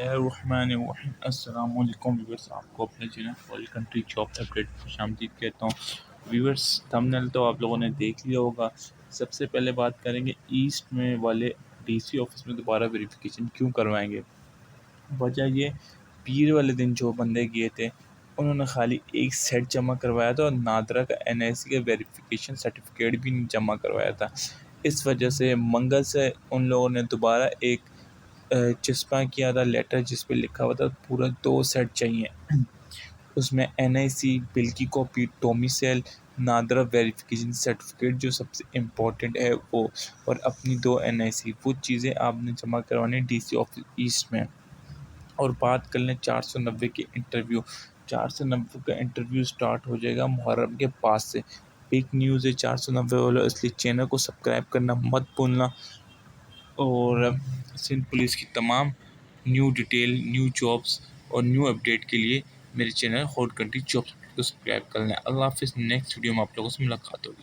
الرحمن الرحیم السلام علیکم ویورس، آپ کو اپنے چینل فول کنٹری جاب اپڈیٹ خوش آمدید کہتا ہوں ویورس۔ تھمبنیل تو آپ لوگوں نے دیکھ لیا ہوگا۔ سب سے پہلے بات کریں گے ایسٹ میں والے ڈی سی آفس میں دوبارہ ویریفیکیشن کیوں کروائیں گے۔ وجہ یہ، پیر والے دن جو بندے گئے تھے انہوں نے خالی ایک سیٹ جمع کروایا تھا اور نادرا کا NIC کا ویریفیکیشن سرٹیفکیٹ بھی نہیں جمع کروایا تھا۔ اس وجہ سے منگل سے ان لوگوں نے دوبارہ ایک چسپاں کیا تھا لیٹر، جس پہ لکھا ہوا تھا پورا 2 سیٹ چاہیے۔ اس میں NIC، بل کی copy, domicile, NADRA verification certificate جو سب سے امپورٹنٹ ہے وہ، اور اپنی 2 NIC، وہ چیزیں آپ نے جمع کروانی ڈی سی آفس ایسٹ میں۔ اور بات کر لیں 490 کے انٹرویو، 490 کا انٹرویو سٹارٹ ہو جائے گا محرم کے پاس سے۔ بگ نیوز ہے 490 والا، اس لیے چینل کو سبسکرائب کرنا مت بھولنا۔ اور سندھ پولیس کی تمام نیو ڈیٹیل، نیو جابس اور نیو اپڈیٹ کے لیے میرے چینل ہاٹ کنٹری جابس کو سبسکرائب کر لیں۔ اللہ حافظ، نیکسٹ ویڈیو میں آپ لوگوں سے ملاقات ہوگی۔